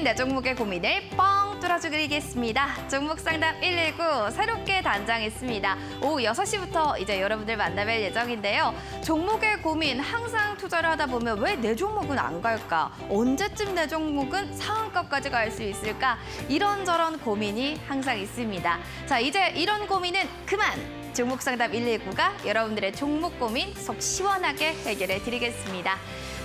내 종목의 고민을 뻥 뚫어주겠습니다. 종목 상담 119 새롭게 단장했습니다. 오후 6시부터 이제 여러분들 만나뵐 예정인데요. 종목의 고민 항상 투자를 하다 보면 왜 내 종목은 안 갈까? 언제쯤 내 종목은 상한가까지 갈 수 있을까? 이런저런 고민이 항상 있습니다. 자, 이제 이런 고민은 그만! 종목 상담 119가 여러분들의 종목 고민 속 시원하게 해결해 드리겠습니다.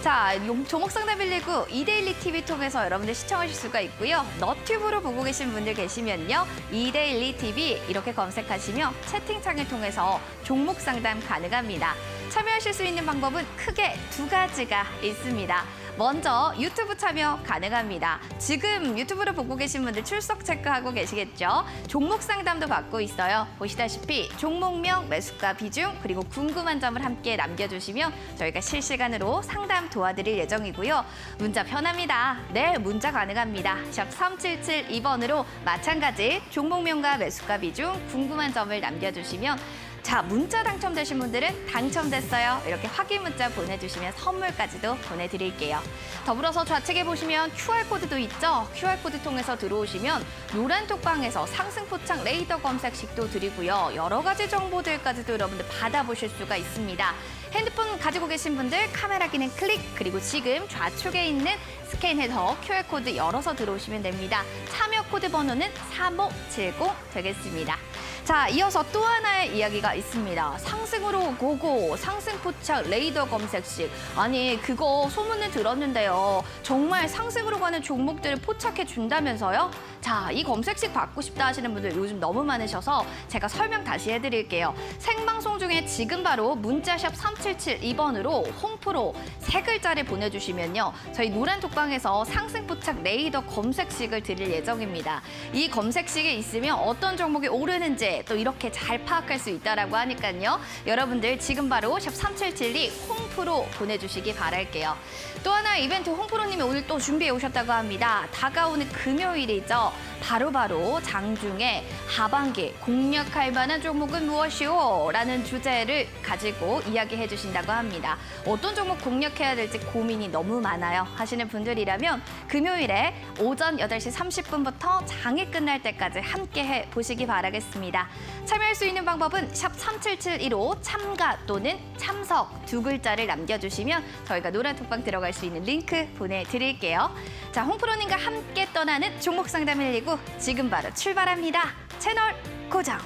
자, 종목 상담 119 이데일리 TV 통해서 여러분들 시청하실 수가 있고요. 너튜브로 보고 계신 분들 계시면요. 이데일리 TV 이렇게 검색하시면 채팅창을 통해서 종목 상담 가능합니다. 참여하실 수 있는 방법은 크게 두 가지가 있습니다. 먼저 유튜브 참여 가능합니다. 지금 유튜브를 보고 계신 분들 출석 체크하고 계시겠죠? 종목 상담도 받고 있어요. 보시다시피 종목명, 매수가 비중, 그리고 궁금한 점을 함께 남겨주시면 저희가 실시간으로 상담 도와드릴 예정이고요. 문자 편합니다. 네, 문자 가능합니다. 샵 3772번으로 마찬가지 종목명과 매수가 비중, 궁금한 점을 남겨주시면 자, 문자 당첨되신 분들은 당첨됐어요. 이렇게 확인 문자 보내주시면 선물까지도 보내드릴게요. 더불어서 좌측에 보시면 QR코드도 있죠. QR코드 통해서 들어오시면 노란 톡방에서 상승 포착 레이더 검색식도 드리고요. 여러 가지 정보들까지도 여러분들 받아보실 수가 있습니다. 핸드폰 가지고 계신 분들 카메라 기능 클릭, 그리고 지금 좌측에 있는 스캔해서 QR코드 열어서 들어오시면 됩니다. 참여 코드 번호는 3570 되겠습니다. 자, 이어서 또 하나의 이야기가 있습니다. 상승으로 고고, 상승 포착 레이더 검색식. 아니, 그거 소문을 들었는데요. 정말 상승으로 가는 종목들을 포착해 준다면서요? 자, 이 검색식 받고 싶다 하시는 분들 요즘 너무 많으셔서 제가 설명 다시 해드릴게요. 생방송 중에 지금 바로 문자샵 3772번으로 홈프로 세 글자를 보내주시면요. 저희 노란 톡방에서 상승 포착 레이더 검색식을 드릴 예정입니다. 이 검색식에 있으면 어떤 종목이 오르는지 또 이렇게 잘 파악할 수 있다라고 하니까요. 여러분들 지금 바로 샵 3772 홈프로 보내주시기 바랄게요. 또 하나 이벤트 홈프로님이 오늘 또 준비해 오셨다고 합니다. 다가오는 금요일이죠. 바로 장중에 하반기 공략할 만한 종목은 무엇이오? 라는 주제를 가지고 이야기해 주신다고 합니다. 어떤 종목 공략해야 될지 고민이 너무 많아요 하시는 분들이라면 금요일에 오전 8시 30분부터 장이 끝날 때까지 함께해 보시기 바라겠습니다. 참여할 수 있는 방법은 샵 3772로 참가 또는 참석 두 글자를 남겨주시면 저희가 노란 톡방 들어갈 수 있는 링크 보내드릴게요. 자, 홍프로님과 함께 떠나는 종목 상담 119 지금 바로 출발합니다. 채널 고정.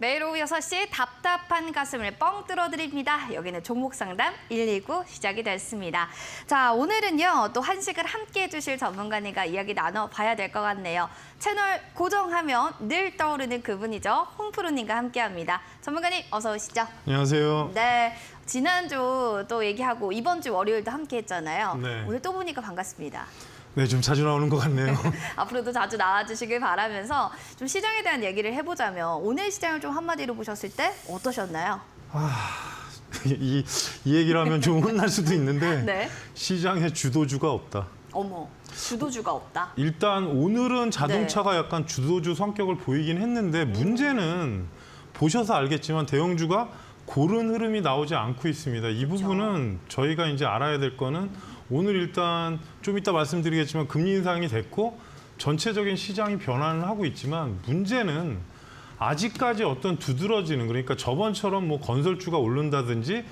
매일 오후 6시 답답한 가슴을 뻥 뚫어드립니다. 여기는 종목상담 119 시작이 됐습니다. 자, 오늘은요, 또 한식을 함께 해주실 전문가님과 이야기 나눠봐야 될 것 같네요. 채널 고정하면 늘 떠오르는 그분이죠. 홍프로님과 함께합니다. 전문가님, 어서 오시죠. 안녕하세요. 네, 지난주 또 얘기하고 이번 주 월요일도 함께했잖아요. 네. 오늘 또 보니까 반갑습니다. 네, 좀 자주 나오는 것 같네요. 앞으로도 자주 나와주시길 바라면서 좀 시장에 대한 얘기를 해보자면 오늘 시장을 좀 한마디로 보셨을 때 어떠셨나요? 이 얘기를 하면 좀 혼날 수도 있는데 네. 시장에 주도주가 없다. 어머, 주도주가 없다. 일단 오늘은 자동차가 약간 주도주 성격을 보이긴 했는데 문제는 보셔서 알겠지만 대형주가 고른 흐름이 나오지 않고 있습니다. 이 부분은 저희가 이제 알아야 될 거는 오늘 일단 좀 이따 말씀드리겠지만 금리 인상이 됐고 전체적인 시장이 변화는 하고 있지만 문제는 아직까지 어떤 두드러지는, 그러니까 저번처럼 뭐 건설주가 오른다든지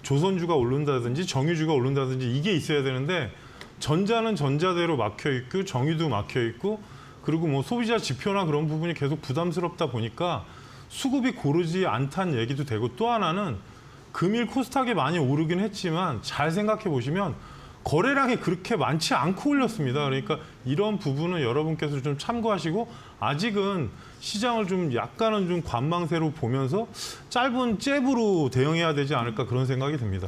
조선주가 오른다든지 정유주가 오른다든지 이게 있어야 되는데 전자는 전자대로 막혀 있고 정유도 막혀 있고 그리고 뭐 소비자 지표나 그런 부분이 계속 부담스럽다 보니까 수급이 고르지 않다는 얘기도 되고, 또 하나는 금일 코스닥이 많이 오르긴 했지만 잘 생각해 보시면 거래량이 그렇게 많지 않고 올렸습니다. 그러니까 이런 부분은 여러분께서 좀 참고하시고 아직은 시장을 좀 약간은 좀 관망세로 보면서 짧은 잽으로 대응해야 되지 않을까 그런 생각이 듭니다.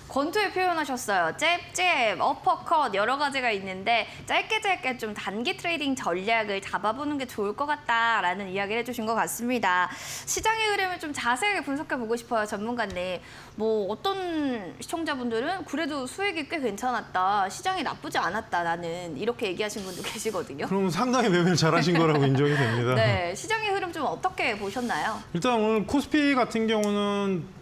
권투에 표현하셨어요. 잽, 어퍼컷 여러 가지가 있는데 짧게 좀 단기 트레이딩 전략을 잡아보는 게 좋을 것 같다라는 이야기를 해주신 것 같습니다. 시장의 흐름을 좀 자세하게 분석해보고 싶어요, 전문가님. 뭐 어떤 시청자분들은 그래도 수익이 꽤 괜찮았다, 시장이 나쁘지 않았다, 나는 이렇게 얘기하신 분도 계시거든요. 그럼 상당히 매매를 잘하신 거라고 인정이 됩니다. 네, 시장의 흐름 좀 어떻게 보셨나요? 일단 오늘 코스피 같은 경우는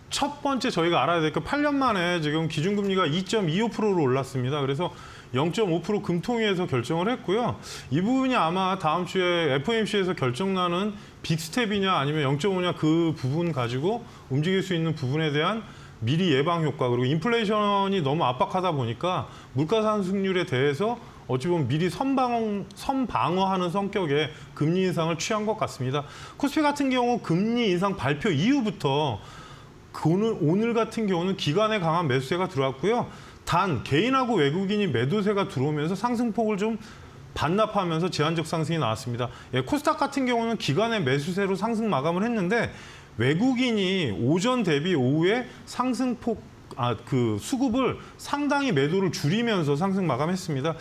첫 번째 저희가 알아야 될 게 8년 만에 지금 기준금리가 2.25%로 올랐습니다. 그래서 0.5% 금통위에서 결정을 했고요. 이 부분이 아마 다음 주에 FOMC에서 결정나는 빅스텝이냐 아니면 0.5냐 그 부분 가지고 움직일 수 있는 부분에 대한 미리 예방 효과, 그리고 인플레이션이 너무 압박하다 보니까 물가 상승률에 대해서 어찌 보면 미리 선방어하는 성격의 금리 인상을 취한 것 같습니다. 코스피 같은 경우 금리 인상 발표 이후부터 오늘 같은 경우는 기관의 강한 매수세가 들어왔고요. 단 개인하고 외국인이 매도세가 들어오면서 상승폭을 좀 반납하면서 제한적 상승이 나왔습니다. 예, 코스닥 같은 경우는 기관의 매수세로 상승 마감을 했는데 외국인이 오전 대비 오후에 상승폭 수급을 상당히 매도를 줄이면서 상승 마감했습니다.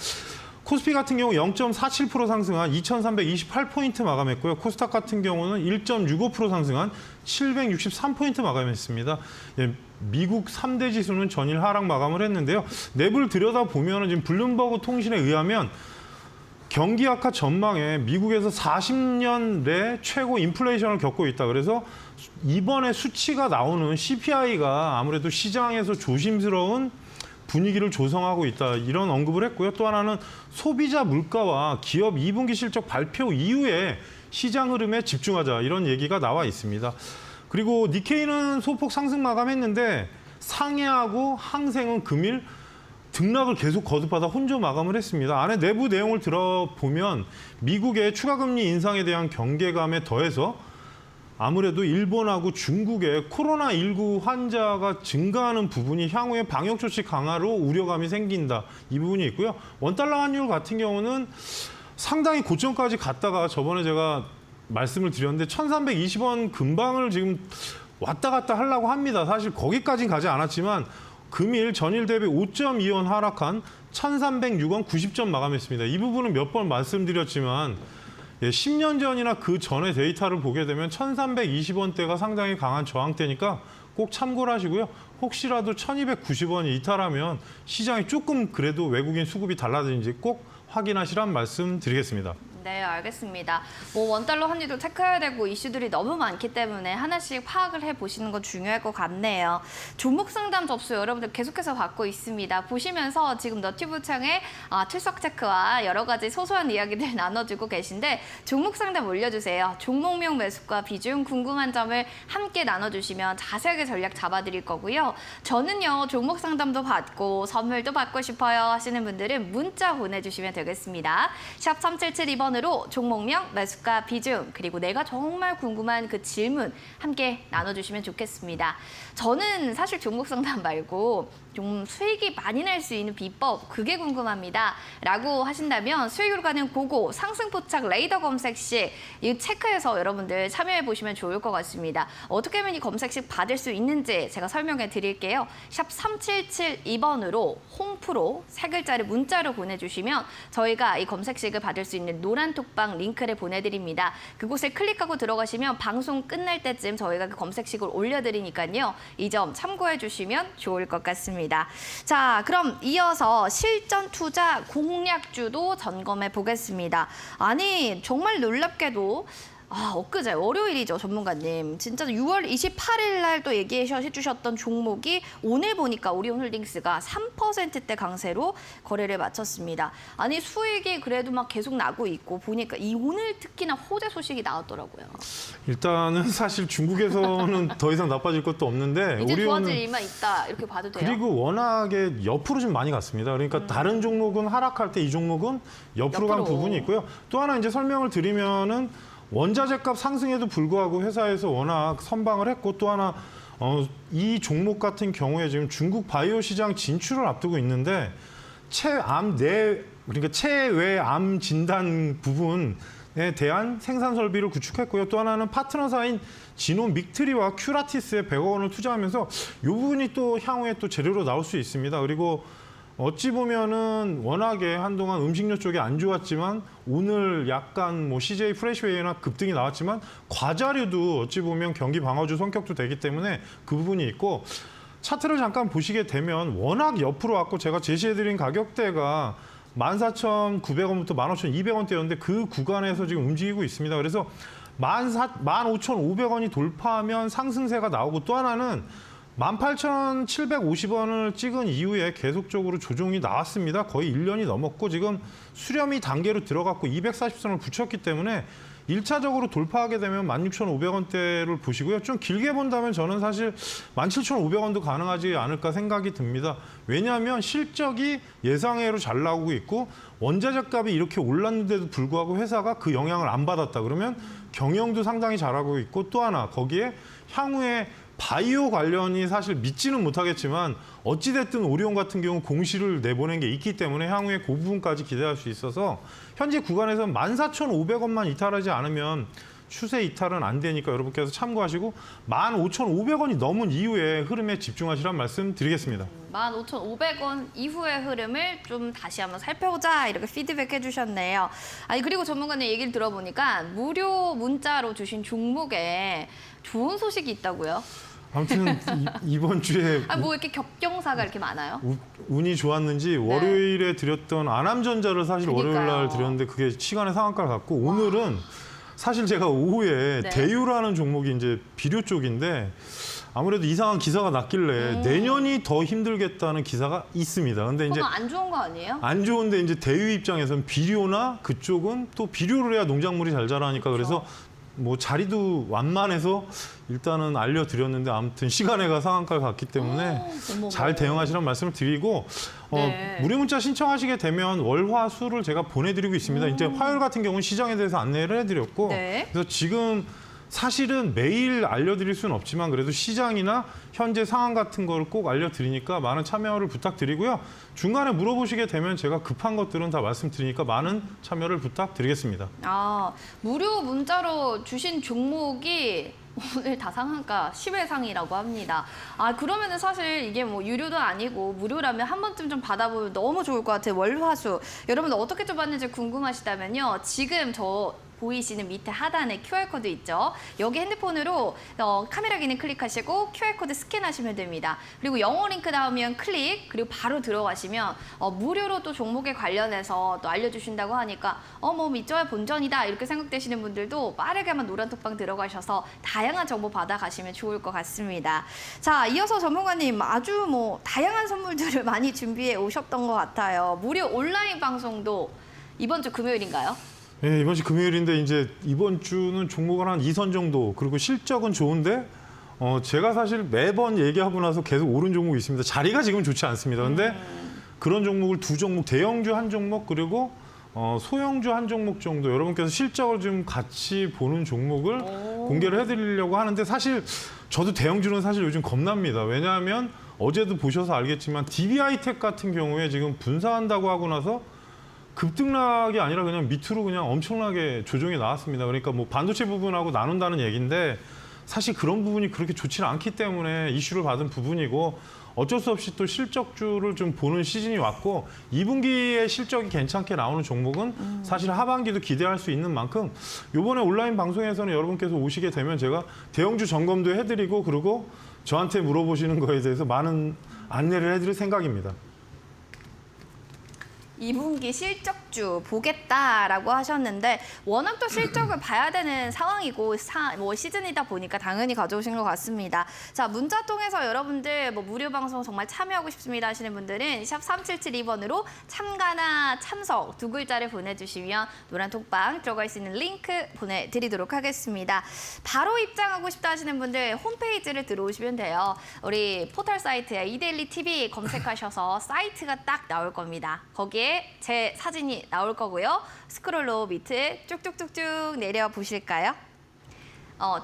코스피 같은 경우 0.47% 상승한 2,328포인트 마감했고요. 코스닥 같은 경우는 1.65% 상승한 763포인트 마감했습니다. 예, 미국 3대 지수는 전일 하락 마감을 했는데요. 내부를 들여다보면 지금 블룸버그 통신에 의하면 경기 악화 전망에 미국에서 40년 내 최고 인플레이션을 겪고 있다. 그래서 이번에 수치가 나오는 CPI가 아무래도 시장에서 조심스러운 분위기를 조성하고 있다, 이런 언급을 했고요. 또 하나는 소비자 물가와 기업 2분기 실적 발표 이후에 시장 흐름에 집중하자, 이런 얘기가 나와 있습니다. 그리고 니케이는 소폭 상승 마감했는데 상해하고 항생은 금일 등락을 계속 거듭하다 혼조 마감을 했습니다. 안에 내부 내용을 들어보면 미국의 추가금리 인상에 대한 경계감에 더해서 아무래도 일본하고 중국의 코로나19 환자가 증가하는 부분이 향후에 방역조치 강화로 우려감이 생긴다, 이 부분이 있고요. 원달러 환율 같은 경우는 상당히 고점까지 갔다가 저번에 제가 말씀을 드렸는데 1,320원 근방을 지금 왔다 갔다 하려고 합니다. 사실 거기까지는 가지 않았지만 금일 전일 대비 5.2원 하락한 1,306원 90점 마감했습니다. 이 부분은 몇 번 말씀드렸지만 10년 전이나 그 전의 데이터를 보게 되면 1,320원대가 상당히 강한 저항대니까 꼭 참고를 하시고요. 혹시라도 1,290원이 이탈하면 시장이 조금 그래도 외국인 수급이 달라지는지 꼭 확인하시란 말씀 드리겠습니다. 네, 알겠습니다. 뭐 원달러 환율도 체크해야 되고 이슈들이 너무 많기 때문에 하나씩 파악을 해보시는 건 중요할 것 같네요. 종목 상담 접수 여러분들 계속해서 받고 있습니다. 보시면서 지금 너튜브 창에 출석 체크와 여러 가지 소소한 이야기들 나눠주고 계신데 종목 상담 올려주세요. 종목명 매수가 비중 궁금한 점을 함께 나눠주시면 자세하게 전략 잡아드릴 거고요. 저는요, 종목 상담도 받고 선물도 받고 싶어요 하시는 분들은 문자 보내주시면 되겠습니다. 샵 3772번 12번으로 종목명, 매수가, 비중, 그리고 내가 정말 궁금한 그 질문 함께 나눠주시면 좋겠습니다. 저는 사실 종목 상담 말고 좀 수익이 많이 날 수 있는 비법, 그게 궁금합니다. 라고 하신다면 수익으로 가는 고고, 상승포착 레이더 검색식 이 체크해서 여러분들 참여해 보시면 좋을 것 같습니다. 어떻게 하면 이 검색식 받을 수 있는지 제가 설명해 드릴게요. 샵 3772번으로 홈프로 세 글자를 문자로 보내주시면 저희가 이 검색식을 받을 수 있는 노란 톡방 링크를 보내드립니다. 그곳에 클릭하고 들어가시면 방송 끝날 때쯤 저희가 그 검색식을 올려드리니까요. 이 점 참고해 주시면 좋을 것 같습니다. 자, 그럼 이어서 실전 투자 공략주도 점검해 보겠습니다. 아니, 정말 놀랍게도 엊그제 월요일이죠, 전문가님. 진짜 6월 28일 날 또 얘기해 주셨던 종목이 오늘 보니까 오리온홀딩스가 3%대 강세로 거래를 마쳤습니다. 아니, 수익이 그래도 막 계속 나고 있고 보니까 오늘 특히나 호재 소식이 나왔더라고요. 일단은 사실 중국에서는 더 이상 나빠질 것도 없는데 이제 오리온은 좋아질 일만 있다 이렇게 봐도 돼요? 그리고 워낙에 옆으로 좀 많이 갔습니다. 그러니까 다른 종목은 하락할 때 이 종목은 옆으로 간 부분이 있고요. 또 하나 이제 설명을 드리면은 원자재 값 상승에도 불구하고 회사에서 워낙 선방을 했고 또 하나 이 종목 같은 경우에 지금 중국 바이오 시장 진출을 앞두고 있는데 그러니까 체외암 진단 부분에 대한 생산 설비를 구축했고요. 또 하나는 파트너사인 진온 믹트리와 큐라티스에 100억 원을 투자하면서 이 부분이 또 향후에 또 재료로 나올 수 있습니다. 그리고 어찌 보면은 워낙에 한동안 음식료 쪽이 안 좋았지만 오늘 약간 뭐 CJ 프레시웨이나 급등이 나왔지만 과자류도 어찌 보면 경기 방어주 성격도 되기 때문에 그 부분이 있고 차트를 잠깐 보시게 되면 워낙 옆으로 왔고 제가 제시해드린 가격대가 14,900원부터 15,200원대였는데 그 구간에서 지금 움직이고 있습니다. 그래서 15,500원이 돌파하면 상승세가 나오고 또 하나는 18,750원을 찍은 이후에 계속적으로 조정이 나왔습니다. 거의 1년이 넘었고 지금 수렴이 단계로 들어갔고 240선을 붙였기 때문에 1차적으로 돌파하게 되면 16,500원대를 보시고요. 좀 길게 본다면 저는 사실 17,500원도 가능하지 않을까 생각이 듭니다. 왜냐하면 실적이 예상외로 잘 나오고 있고 원자재 값이 이렇게 올랐는데도 불구하고 회사가 그 영향을 안 받았다. 그러면 경영도 상당히 잘하고 있고 또 하나 거기에 향후에 바이오 관련이 사실 믿지는 못하겠지만 어찌됐든 오리온 같은 경우 공시를 내보낸 게 있기 때문에 향후에 그 부분까지 기대할 수 있어서 현재 구간에서 14,500원만 이탈하지 않으면 추세 이탈은 안 되니까 여러분께서 참고하시고 15,500원이 넘은 이후에 흐름에 집중하시란 말씀 드리겠습니다. 15,500원 이후의 흐름을 좀 다시 한번 살펴보자 이렇게 피드백 해주셨네요. 아니 그리고 전문가님 얘기를 들어보니까 무료 문자로 주신 종목에 좋은 소식이 있다고요? 아무튼 이번 주에 뭐 이렇게 겹경사가 이렇게 많아요? 운이 좋았는지 월요일에 드렸던 아남전자를 사실 그러니까요. 월요일 날 드렸는데 그게 시간의 상한가를 갔고 오늘은 사실 제가 오후에 네. 대유라는 종목이 이제 비료 쪽인데 아무래도 이상한 기사가 났길래 내년이 더 힘들겠다는 기사가 있습니다. 근데 이제 그건 안 좋은 거 아니에요? 안 좋은데 이제 대유 입장에서는 비료나 그쪽은 또 비료를 해야 농작물이 잘 자라니까 그래서 뭐 자리도 완만해서 일단은 알려드렸는데 아무튼 시간에가 상한가를 갔기 때문에 잘 대응하시라는 말씀을 드리고 네. 무료 문자 신청하시게 되면 월화수를 제가 보내드리고 있습니다. 이제 화요일 같은 경우는 시장에 대해서 안내를 해드렸고 네. 그래서 지금 사실은 매일 알려드릴 수는 없지만 그래도 시장이나 현재 상황 같은 걸 꼭 알려드리니까 많은 참여를 부탁드리고요. 중간에 물어보시게 되면 제가 급한 것들은 다 말씀드리니까 많은 참여를 부탁드리겠습니다. 무료 문자로 주신 종목이 오늘 다 상한가 10회 상이라고 합니다. 그러면은 사실 이게 뭐 유료도 아니고 무료라면 한 번쯤 좀 받아보면 너무 좋을 것 같아요. 월화수. 여러분들 어떻게 좀 받는지 궁금하시다면요. 지금 저 보이시는 밑에 하단에 QR코드 있죠. 여기 핸드폰으로 카메라 기능 클릭하시고 QR코드 스캔하시면 됩니다. 그리고 영어 링크 나오면 클릭, 그리고 바로 들어가시면 무료로 또 종목에 관련해서 또 알려주신다고 하니까 뭐 믿져야 본전이다 이렇게 생각되시는 분들도 빠르게 한번 노란톡방 들어가셔서 다양한 정보 받아가시면 좋을 것 같습니다. 자, 이어서 전문가님 아주 뭐 다양한 선물들을 많이 준비해 오셨던 것 같아요. 무료 온라인 방송도 이번 주 금요일인가요? 네, 이번 주 금요일인데 이제 이번 주는 종목은 한 2선 정도 그리고 실적은 좋은데 제가 사실 매번 얘기하고 나서 계속 오른 종목이 있습니다. 자리가 지금 좋지 않습니다. 근데 그런 종목을 두 종목, 대형주 한 종목 그리고 소형주 한 종목 정도 여러분께서 실적을 좀 같이 보는 종목을 공개를 해드리려고 하는데 사실 저도 대형주는 사실 요즘 겁납니다. 왜냐하면 어제도 보셔서 알겠지만 DB하이텍 같은 경우에 지금 분사한다고 하고 나서 급등락이 아니라 그냥 밑으로 그냥 엄청나게 조정이 나왔습니다. 그러니까 뭐 반도체 부분하고 나눈다는 얘기인데 사실 그런 부분이 그렇게 좋지는 않기 때문에 이슈를 받은 부분이고 어쩔 수 없이 또 실적주를 좀 보는 시즌이 왔고 2분기에 실적이 괜찮게 나오는 종목은 사실 하반기도 기대할 수 있는 만큼 이번에 온라인 방송에서는 여러분께서 오시게 되면 제가 대형주 점검도 해드리고 그리고 저한테 물어보시는 거에 대해서 많은 안내를 해드릴 생각입니다. 2분기 실적주 보겠다라고 하셨는데 워낙 또 실적을 봐야 되는 상황이고 뭐 시즌이다 보니까 당연히 가져오신 것 같습니다. 자, 문자 통해서 여러분들 뭐 무료 방송 정말 참여하고 싶습니다 하시는 분들은 샵 3772번으로 참가나 참석 두 글자를 보내주시면 노란 톡방 들어갈 수 있는 링크 보내드리도록 하겠습니다. 바로 입장하고 싶다 하시는 분들 홈페이지를 들어오시면 돼요. 우리 포털 사이트에 이데일리 TV 검색하셔서 사이트가 딱 나올 겁니다. 거기에 제 사진이 나올 거고요. 스크롤로 밑에 쭉쭉쭉쭉 내려 보실까요?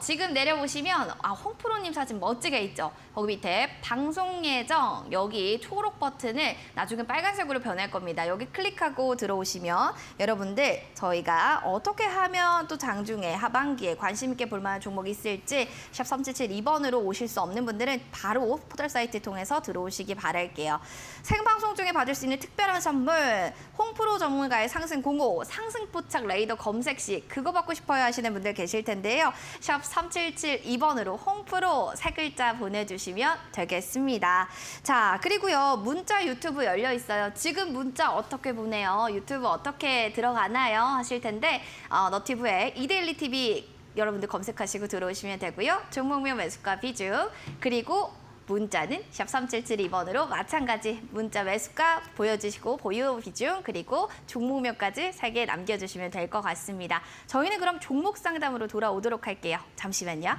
지금 내려보시면 홍프로님 사진 멋지게 있죠? 거기 밑에 방송 예정 여기 초록 버튼을 나중에 빨간색으로 변할 겁니다. 여기 클릭하고 들어오시면 여러분들 저희가 어떻게 하면 또 장중에 하반기에 관심 있게 볼 만한 종목이 있을지 샵 3772번으로 오실 수 없는 분들은 바로 포털 사이트 통해서 들어오시기 바랄게요. 생방송 중에 받을 수 있는 특별한 선물 홍프로 전문가의 상승 공호 상승 포착 레이더 검색 시 그거 받고 싶어요 하시는 분들 계실 텐데요. 샵 3772번으로 홍프로 세 글자 보내주시면 되겠습니다. 자, 그리고요. 문자 유튜브 열려 있어요. 지금 문자 어떻게 보내요? 유튜브 어떻게 들어가나요? 하실 텐데 너티브에 이데일리 TV 여러분들 검색하시고 들어오시면 되고요. 종목명 매수가 비중 그리고 문자는 샵 3772번으로 마찬가지 문자 매수가 보여주시고 보유 비중 그리고 종목명까지 3개 남겨주시면 될 것 같습니다. 저희는 그럼 종목 상담으로 돌아오도록 할게요. 잠시만요.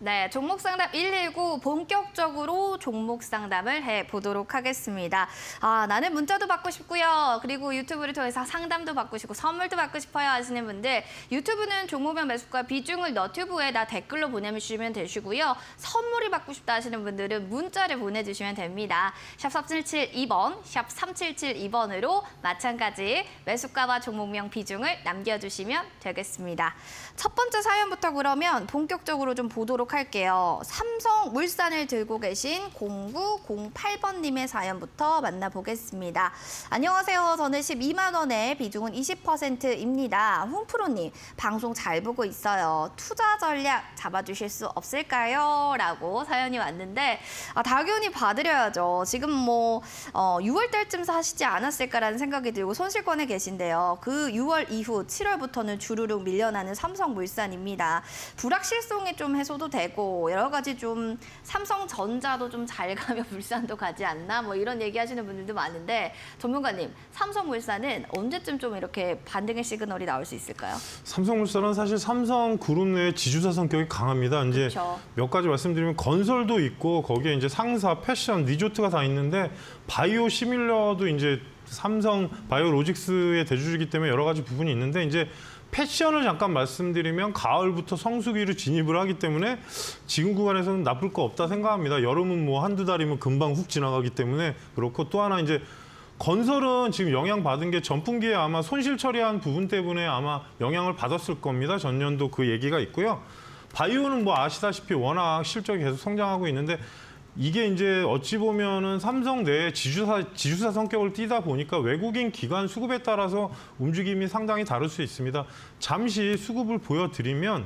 네, 종목 상담 119 본격적으로 종목 상담을 해보도록 하겠습니다. 나는 문자도 받고 싶고요. 그리고 유튜브를 통해서 상담도 받고 싶고 선물도 받고 싶어요 하시는 분들 유튜브는 종목명 매수가 비중을 너튜브에다 댓글로 보내주시면 되시고요. 선물이 받고 싶다 하시는 분들은 문자를 보내주시면 됩니다. 샵 3772번, 샵 3772번으로 마찬가지 매수가와 종목명 비중을 남겨주시면 되겠습니다. 첫 번째 사연부터 그러면 본격적으로 좀 보도록 할게요. 삼성물산을 들고 계신 0908번님의 사연부터 만나보겠습니다. 안녕하세요. 저는 12만 원에 비중은 20%입니다. 홍프로님, 방송 잘 보고 있어요. 투자 전략 잡아주실 수 없을까요? 라고 사연이 왔는데 당연히 봐드려야죠. 지금 뭐 6월 달쯤 사시지 않았을까라는 생각이 들고 손실권에 계신데요. 그 6월 이후 7월부터는 주르륵 밀려나는 삼성물산입니다. 불확실성이 좀 해소도 되고 여러 가지 좀 삼성전자도 좀 잘 가면 물산도 가지 않나 뭐 이런 얘기하시는 분들도 많은데 전문가님 삼성물산은 언제쯤 좀 이렇게 반등의 시그널이 나올 수 있을까요? 삼성물산은 사실 삼성그룹 내 지주사 성격이 강합니다. 이제 그렇죠. 몇 가지 말씀드리면 건설도 있고 거기에 이제 상사, 패션, 리조트가 다 있는데 바이오 시밀러도 이제 삼성 바이오로직스의 대주주이기 때문에 여러 가지 부분이 있는데 이제 패션을 잠깐 말씀드리면 가을부터 성수기로 진입을 하기 때문에 지금 구간에서는 나쁠 거 없다 생각합니다. 여름은 뭐 한두 달이면 금방 훅 지나가기 때문에 그렇고 또 하나 이제 건설은 지금 영향받은 게 전분기에 아마 손실 처리한 부분 때문에 아마 영향을 받았을 겁니다. 전년도 그 얘기가 있고요. 바이오는 뭐 아시다시피 워낙 실적이 계속 성장하고 있는데 이게 이제 어찌 보면은 삼성 내 지주사 성격을 띠다 보니까 외국인 기관 수급에 따라서 움직임이 상당히 다를 수 있습니다. 잠시 수급을 보여드리면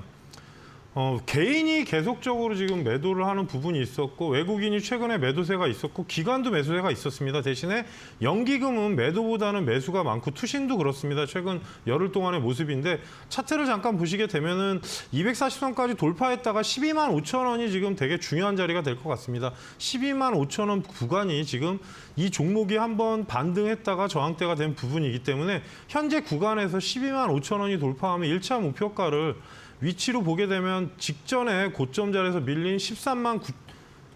개인이 계속적으로 지금 매도를 하는 부분이 있었고 외국인이 최근에 매도세가 있었고 기관도 매수세가 있었습니다. 대신에 연기금은 매도보다는 매수가 많고 투신도 그렇습니다. 최근 열흘 동안의 모습인데 차트를 잠깐 보시게 되면은 240선까지 돌파했다가 12만 5천 원이 지금 되게 중요한 자리가 될 것 같습니다. 12만 5천 원 구간이 지금 이 종목이 한번 반등했다가 저항대가 된 부분이기 때문에 현재 구간에서 12만 5천 원이 돌파하면 1차 목표가를 위치로 보게 되면 직전에 고점 자리에서 밀린 13만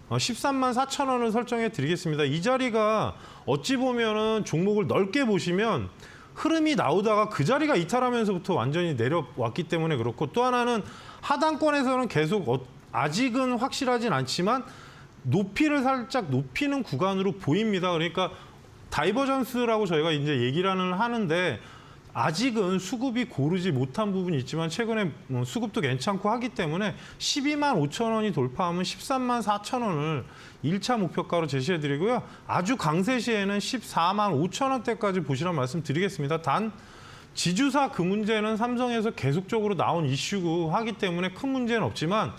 4천 원을 설정해 드리겠습니다. 이 자리가 어찌 보면은 종목을 넓게 보시면 흐름이 나오다가 그 자리가 이탈하면서부터 완전히 내려왔기 때문에 그렇고 또 하나는 하단권에서는 계속 아직은 확실하진 않지만 높이를 살짝 높이는 구간으로 보입니다. 그러니까 다이버전스라고 저희가 이제 얘기를 하는데 아직은 수급이 고르지 못한 부분이 있지만 최근에 수급도 괜찮고 하기 때문에 12만 5천 원이 돌파하면 13만 4천 원을 1차 목표가로 제시해드리고요. 아주 강세 시에는 14만 5천 원대까지 보시라는 말씀 드리겠습니다. 단 지주사 그 문제는 삼성에서 계속적으로 나온 이슈고 하기 때문에 큰 문제는 없지만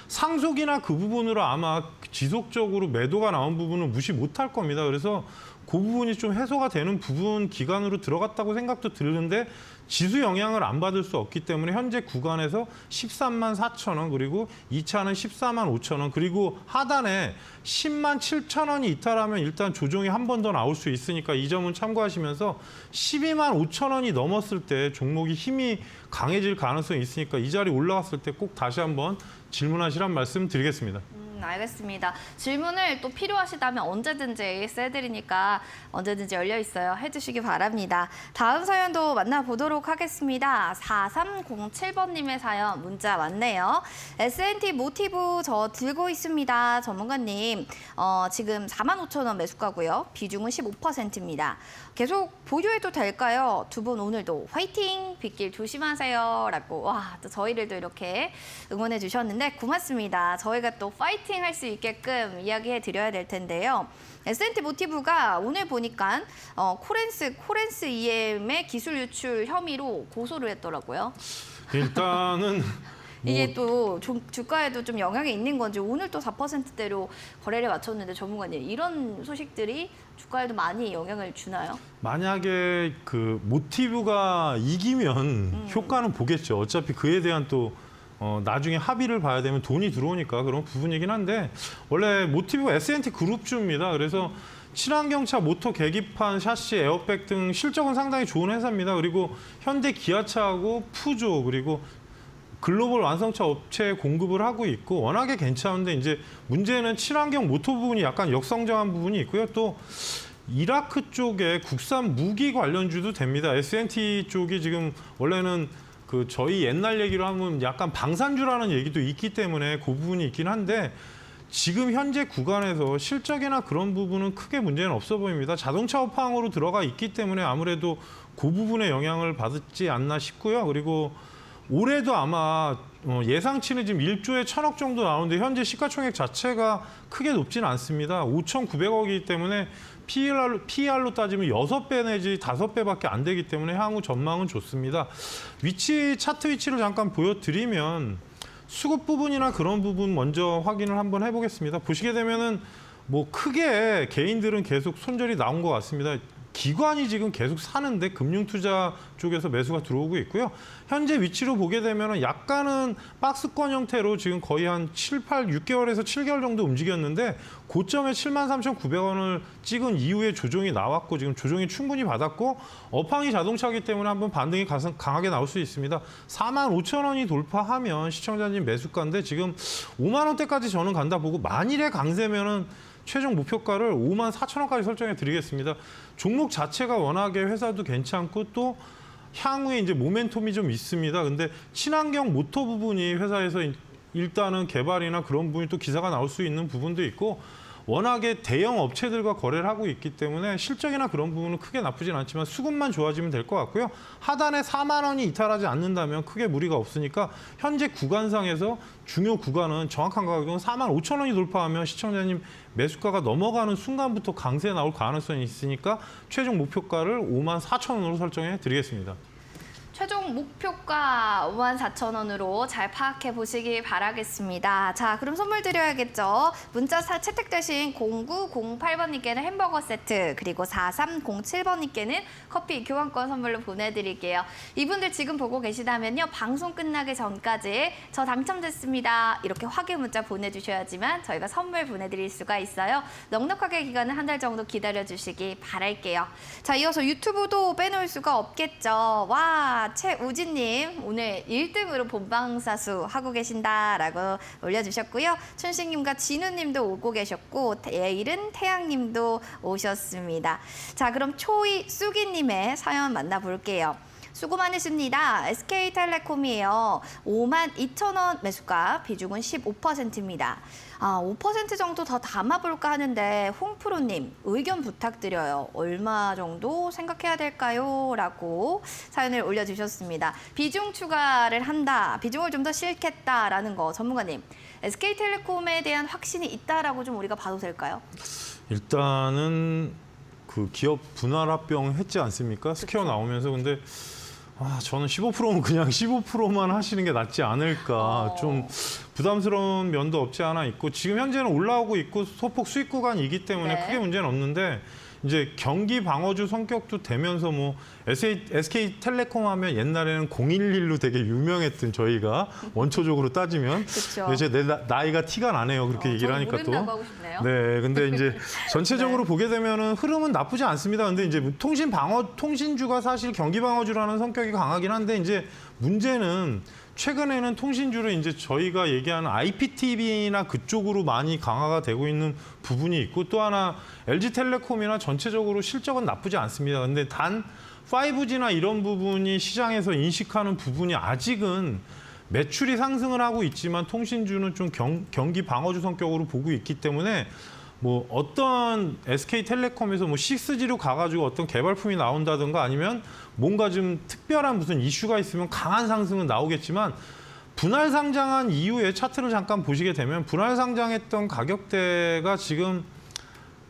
상속이나 그 부분으로 아마 지속적으로 매도가 나온 부분은 무시 못할 겁니다. 그래서 그 부분이 좀 해소가 되는 부분 기간으로 들어갔다고 생각도 드는데 지수 영향을 안 받을 수 없기 때문에 현재 구간에서 13만 4천 원 그리고 2차는 14만 5천 원 그리고 하단에 10만 7천 원이 이탈하면 일단 조정이 한 번 더 나올 수 있으니까 이 점은 참고하시면서 12만 5천 원이 넘었을 때 종목이 힘이 강해질 가능성이 있으니까 이 자리 올라갔을 때 꼭 다시 한번 질문하시란 말씀 드리겠습니다. 알겠습니다. 질문을 또 필요하시다면 언제든지 AS 해드리니까 언제든지 열려 있어요. 해주시기 바랍니다. 다음 사연도 만나보도록 하겠습니다. 4307번님의 사연 문자 왔네요. S&T 모티브 저 들고 있습니다. 전문가님, 지금 45,000원 매수가고요. 비중은 15%입니다. 계속 보유해도 될까요? 두 분 오늘도 화이팅! 빗길 조심하세요. 라고 와, 또 저희를 또 이렇게 응원해 주셨는데 고맙습니다. 저희가 또 파이팅 할 수 있게끔 이야기해 드려야 될 텐데요. S&T 모티브가 오늘 보니까 코렌스 EM의 기술 유출 혐의로 고소를 했더라고요. 일단은 이게 또 주가에도 좀 영향이 있는 건지 오늘 또 4%대로 거래를 마쳤는데 전문가님 이런 소식들이 주가에도 많이 영향을 주나요? 만약에 그 모티브가 이기면 효과는 보겠죠. 어차피 그에 대한 또 나중에 합의를 봐야 되면 돈이 들어오니까 그런 부분이긴 한데 원래 모티브가 S&T 그룹주입니다. 그래서 친환경차 모터 계기판, 샤시, 에어백 등 실적은 상당히 좋은 회사입니다. 그리고 현대 기아차하고 푸조 그리고 글로벌 완성차 업체에 공급을 하고 있고 워낙에 괜찮은데 이제 문제는 친환경 모터 부분이 약간 역성장한 부분이 있고요. 또 이라크 쪽에 국산 무기 관련주도 됩니다. S&T 쪽이 지금 원래는 그 저희 옛날 얘기로 하면 약간 방산주라는 얘기도 있기 때문에 그 부분이 있긴 한데 지금 현재 구간에서 실적이나 그런 부분은 크게 문제는 없어 보입니다. 자동차 업황으로 들어가 있기 때문에 아무래도 그 부분에 영향을 받지 않나 싶고요. 그리고 올해도 아마 예상치는 지금 1조에 1,000억 정도 나오는데 현재 시가총액 자체가 크게 높지는 않습니다. 5,900억이기 때문에 PER로 따지면 6배 내지 5배밖에 안 되기 때문에 향후 전망은 좋습니다. 차트 위치를 잠깐 보여드리면 수급 부분이나 그런 부분 먼저 확인을 한번 해보겠습니다. 보시게 되면은 뭐 크게 개인들은 계속 손절이 나온 것 같습니다. 기관이 지금 계속 사는데 금융투자 쪽에서 매수가 들어오고 있고요. 현재 위치로 보게 되면 약간은 박스권 형태로 지금 거의 한 6개월에서 7개월 정도 움직였는데 고점에 73,900원을 찍은 이후에 조정이 나왔고 지금 조정이 충분히 받았고 업황이 자동차이기 때문에 한번 반등이 강하게 나올 수 있습니다. 45,000원이 돌파하면 시청자님 매수가인데 지금 5만 원대까지 저는 간다 보고 만일에 강세면은 최종 목표가를 5만 4천 원까지 설정해 드리겠습니다. 종목 자체가 워낙에 회사도 괜찮고 또 향후에 이제 모멘텀이 좀 있습니다. 근데 친환경 모터 부분이 회사에서 일단은 개발이나 그런 부분이 또 기사가 나올 수 있는 부분도 있고 워낙에 대형 업체들과 거래를 하고 있기 때문에 실적이나 그런 부분은 크게 나쁘진 않지만 수급만 좋아지면 될 것 같고요. 하단에 4만 원이 이탈하지 않는다면 크게 무리가 없으니까 현재 구간상에서 중요 구간은 정확한 가격은 4만 5천 원이 돌파하면 시청자님 매수가가 넘어가는 순간부터 강세 나올 가능성이 있으니까 최종 목표가를 5만 4천 원으로 설정해 드리겠습니다. 최종 목표가 54,000원으로 잘 파악해 보시길 바라겠습니다. 자, 그럼 선물 드려야겠죠. 문자 채택되신 0908번님께는 햄버거 세트, 그리고 4307번님께는 커피 교환권 선물로 보내드릴게요. 이분들 지금 보고 계시다면요. 방송 끝나기 전까지 저 당첨됐습니다. 이렇게 확인 문자 보내주셔야지만 저희가 선물 보내드릴 수가 있어요. 넉넉하게 기간은 한 달 정도 기다려주시기 바랄게요. 자, 이어서 유튜브도 빼놓을 수가 없겠죠. 와, 최우진님 오늘 1등으로 본방사수 하고 계신다라고 올려주셨고요. 춘식님과 진우님도 오고 계셨고 내일은 태양님도 오셨습니다. 자, 그럼 초이 쑥이님의 사연 만나볼게요. 수고 많으십니다. SK텔레콤이에요. 52,000원 매수가, 비중은 15%입니다. 5% 정도 더 담아볼까 하는데 홍프로님 의견 부탁드려요. 얼마 정도 생각해야 될까요? 라고 사연을 올려주셨습니다. 비중 추가를 한다, 비중을 좀 더 실겠다라는 거 전문가님, SK텔레콤에 대한 확신이 있다라고 좀 우리가 봐도 될까요? 일단은 그 기업 분할 합병 했지 않습니까? 스퀘어 나오면서. 근데 저는 15%면 그냥 15%만 하시는 게 낫지 않을까. 좀 부담스러운 면도 없지 않아 있고, 지금 현재는 올라오고 있고 소폭 수익 구간이기 때문에 네. 크게 문제는 없는데, 이제 경기 방어주 성격도 되면서 뭐 SK텔레콤 하면 옛날에는 011로 되게 유명했던, 저희가 원초적으로 따지면 그쵸. 이제 내 나이가 티가 나네요. 그렇게 얘기를 저는 하니까 또. 모른다고 하고 싶네요. 네, 근데 이제 전체적으로 네. 보게 되면은 흐름은 나쁘지 않습니다. 근데 이제 통신주가 사실 경기 방어주라는 성격이 강하긴 한데, 이제 문제는 최근에는 통신주를 이제 저희가 얘기하는 IPTV나 그쪽으로 많이 강화가 되고 있는 부분이 있고, 또 하나 LG텔레콤이나 전체적으로 실적은 나쁘지 않습니다. 근데 단 5G나 이런 부분이 시장에서 인식하는 부분이 아직은 매출이 상승을 하고 있지만 통신주는 좀 경기 방어주 성격으로 보고 있기 때문에, 뭐 어떤 SK텔레콤에서 뭐 6G로 가가지고 어떤 개발품이 나온다든가 아니면 뭔가 좀 특별한 무슨 이슈가 있으면 강한 상승은 나오겠지만, 분할 상장한 이후에 차트를 잠깐 보시게 되면 분할 상장했던 가격대가 지금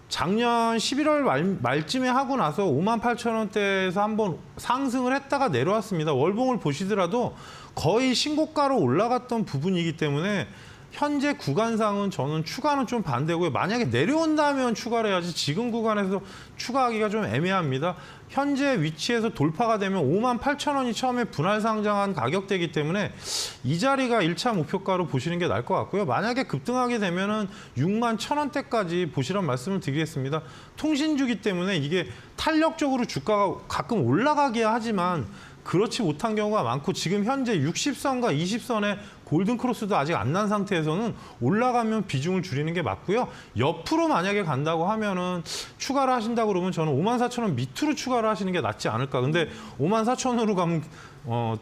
작년 11월 말쯤에 하고 나서 58,000원대에서 한번 상승을 했다가 내려왔습니다. 월봉을 보시더라도 거의 신고가로 올라갔던 부분이기 때문에 현재 구간상은 저는 추가는 좀 반대고요. 만약에 내려온다면 추가를 해야지, 지금 구간에서 추가하기가 좀 애매합니다. 현재 위치에서 돌파가 되면 58,000원이 처음에 분할 상장한 가격대이기 때문에 이 자리가 1차 목표가로 보시는 게 나을 것 같고요. 만약에 급등하게 되면은 61,000원대까지 보시란 말씀을 드리겠습니다. 통신주기 때문에 이게 탄력적으로 주가가 가끔 올라가기야 하지만 그렇지 못한 경우가 많고, 지금 현재 60선과 20선의 골든크로스도 아직 안 난 상태에서는 올라가면 비중을 줄이는 게 맞고요. 옆으로 만약에 간다고 하면은 추가를 하신다고 그러면 저는 54,000원 밑으로 추가를 하시는 게 낫지 않을까. 근데 54,000원으로 가면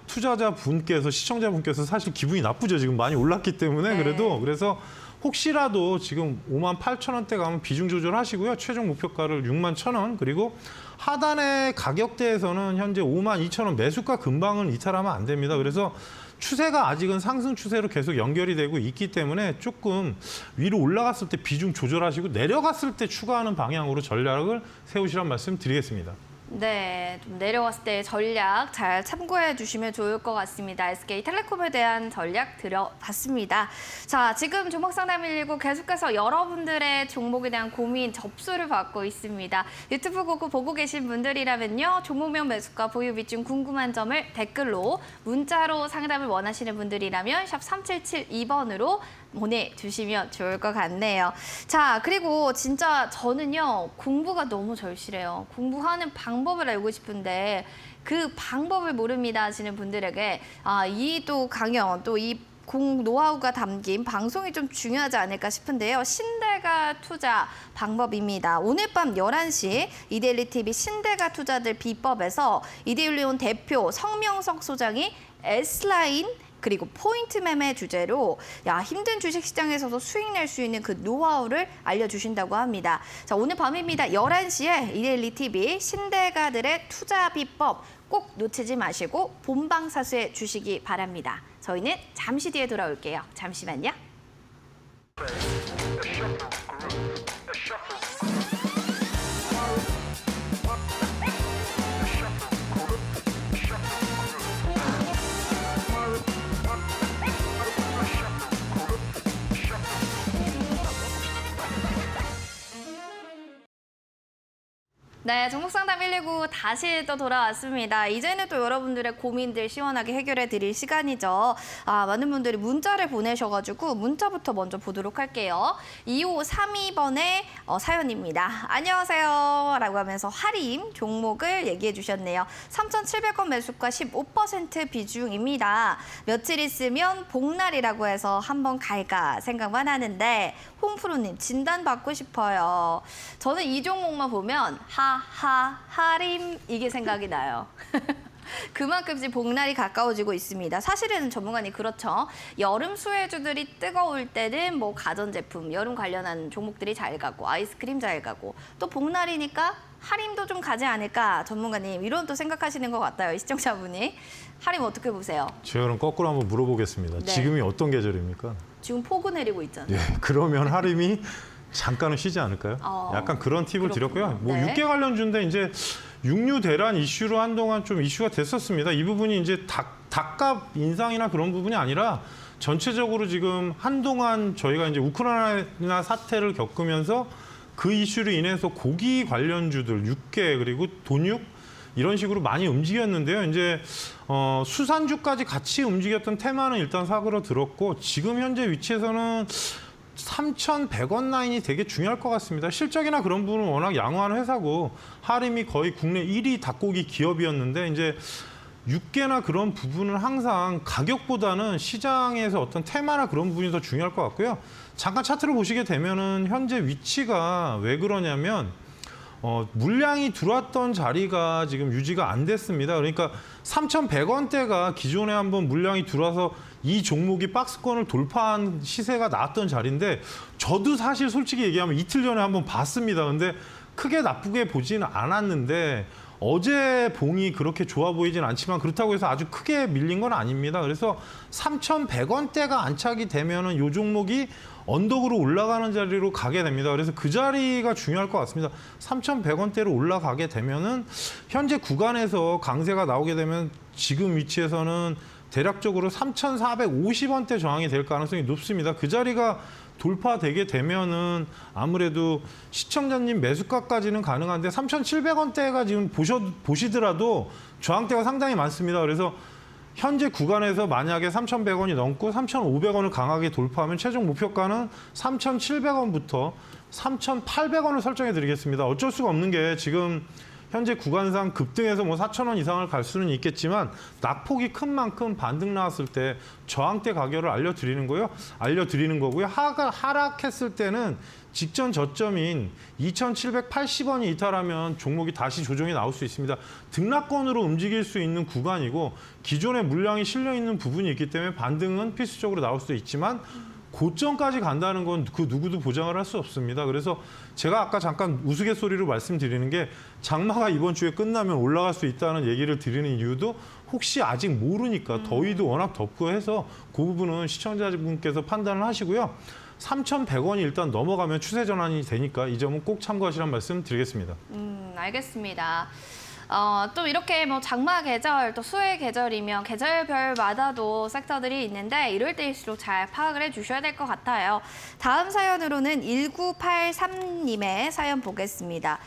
투자자분께서, 시청자분께서 사실 기분이 나쁘죠. 지금 많이 올랐기 때문에. 네. 그래서 혹시라도 지금 58,000원대 가면 비중 조절하시고요. 최종 목표가를 61,000원, 그리고 하단의 가격대에서는 현재 52,000원 매수가 근방은 이탈하면 안 됩니다. 그래서 추세가 아직은 상승 추세로 계속 연결이 되고 있기 때문에 조금 위로 올라갔을 때 비중 조절하시고 내려갔을 때 추가하는 방향으로 전략을 세우시란 말씀 드리겠습니다. 네, 좀 내려왔을 때 전략 잘 참고해 주시면 좋을 것 같습니다. SK텔레콤에 대한 전략 들어봤습니다. 자, 지금 종목상담 119 계속해서 여러분들의 종목에 대한 고민 접수를 받고 있습니다. 유튜브 보고 계신 분들이라면요, 종목명 매수가 보유 비중 궁금한 점을 댓글로, 문자로 상담을 원하시는 분들이라면 샵 3772번으로 보내주시면 좋을 것 같네요. 자, 그리고 진짜 저는요, 공부가 너무 절실해요. 공부하는 방법을 알고 싶은데 그 방법을 모릅니다 하시는 분들에게 이 또 강연, 또 이 노하우가 담긴 방송이 좀 중요하지 않을까 싶은데요. 신대가 투자 방법입니다. 오늘 밤 11시 이데일리 TV 신대가 투자들 비법에서 이데일리온 대표 성명석 소장이 S라인 그리고 포인트 매매 주제로 힘든 주식시장에서도 수익 낼 수 있는 그 노하우를 알려주신다고 합니다. 자, 오늘 밤입니다. 11시에 이데일리 TV 신대가들의 투자 비법 꼭 놓치지 마시고 본방사수해 주시기 바랍니다. 저희는 잠시 뒤에 돌아올게요. 잠시만요. 네, 종목상담 119 다시 또 돌아왔습니다. 이제는 또 여러분들의 고민들 시원하게 해결해 드릴 시간이죠. 많은 분들이 문자를 보내셔가지고 문자부터 먼저 보도록 할게요. 2532번의 사연입니다. 안녕하세요 라고 하면서 할인 종목을 얘기해 주셨네요. 3,700원 매수가 15% 비중입니다. 며칠 있으면 복날이라고 해서 한번 갈까 생각만 하는데 홍프로님 진단받고 싶어요. 저는 이 종목만 보면 할인 이게 생각이 나요. 그만큼씩 복날이 가까워지고 있습니다. 사실은 전문가님 그렇죠. 여름 수혜주들이 뜨거울 때는 뭐 가전제품, 여름 관련한 종목들이 잘 가고 아이스크림 잘 가고 또 복날이니까 할인도 좀 가지 않을까 전문가님 이런 또 생각하시는 것 같아요. 이 시청자분이. 할인 어떻게 보세요? 제가 그럼 거꾸로 한번 물어보겠습니다. 네. 지금이 어떤 계절입니까? 지금 폭우 내리고 있잖아요. 예, 그러면 할인이 잠깐은 쉬지 않을까요? 약간 그런 팁을 그렇군요. 드렸고요. 뭐 네. 육계 관련주인데 이제 육류 대란 이슈로 한동안 좀 이슈가 됐었습니다. 이 부분이 이제 닭값 인상이나 그런 부분이 아니라 전체적으로 지금 한동안 저희가 이제 우크라이나 사태를 겪으면서 그 이슈로 인해서 고기 관련주들 육계 그리고 돈육 이런 식으로 많이 움직였는데요. 이제 수산주까지 같이 움직였던 테마는 일단 사그러들었고 지금 현재 위치에서는 3,100원 라인이 되게 중요할 것 같습니다. 실적이나 그런 부분은 워낙 양호한 회사고 하림이 거의 국내 1위 닭고기 기업이었는데 이제 육계나 그런 부분은 항상 가격보다는 시장에서 어떤 테마나 그런 부분이 더 중요할 것 같고요. 잠깐 차트를 보시게 되면은 현재 위치가 왜 그러냐면 물량이 들어왔던 자리가 지금 유지가 안 됐습니다. 그러니까 3,100원대가 기존에 한번 물량이 들어와서 이 종목이 박스권을 돌파한 시세가 나왔던 자리인데 저도 사실 솔직히 얘기하면 이틀 전에 한번 봤습니다. 근데 크게 나쁘게 보지는 않았는데 어제 봉이 그렇게 좋아 보이진 않지만 그렇다고 해서 아주 크게 밀린 건 아닙니다. 그래서 3,100원대가 안착이 되면은 이 종목이 언덕으로 올라가는 자리로 가게 됩니다. 그래서 그 자리가 중요할 것 같습니다. 3,100원대로 올라가게 되면은 현재 구간에서 강세가 나오게 되면 지금 위치에서는 대략적으로 3,450원대 저항이 될 가능성이 높습니다. 그 자리가 돌파되게 되면은 아무래도 시청자님 매수가까지는 가능한데 3,700원대가 지금 보시더라도 저항대가 상당히 많습니다. 그래서 현재 구간에서 만약에 3,100원이 넘고 3,500원을 강하게 돌파하면 최종 목표가는 3,700원부터 3,800원을 설정해 드리겠습니다. 어쩔 수가 없는 게 지금 현재 구간상 급등해서 뭐 4,000원 이상을 갈 수는 있겠지만 낙폭이 큰 만큼 반등 나왔을 때 저항대 가격을 알려드리는 거고요. 하락했을 때는 직전 저점인 2,780원이 이탈하면 종목이 다시 조정이 나올 수 있습니다. 등락권으로 움직일 수 있는 구간이고 기존에 물량이 실려 있는 부분이 있기 때문에 반등은 필수적으로 나올 수도 있지만 고점까지 간다는 건 그 누구도 보장을 할 수 없습니다. 그래서 제가 아까 잠깐 우스갯소리로 말씀드리는 게 장마가 이번 주에 끝나면 올라갈 수 있다는 얘기를 드리는 이유도 혹시 아직 모르니까 더위도 워낙 덥고 해서 그 부분은 시청자분께서 판단을 하시고요. 3,100원이 일단 넘어가면 추세 전환이 되니까 이 점은 꼭 참고하시라는 말씀 드리겠습니다. 알겠습니다. 또 이렇게 뭐 장마 계절, 또 수해 계절이면 계절별마다도 섹터들이 있는데 이럴 때일수록 잘 파악을 해주셔야 될 것 같아요. 다음 사연으로는 1983님의 사연 보겠습니다.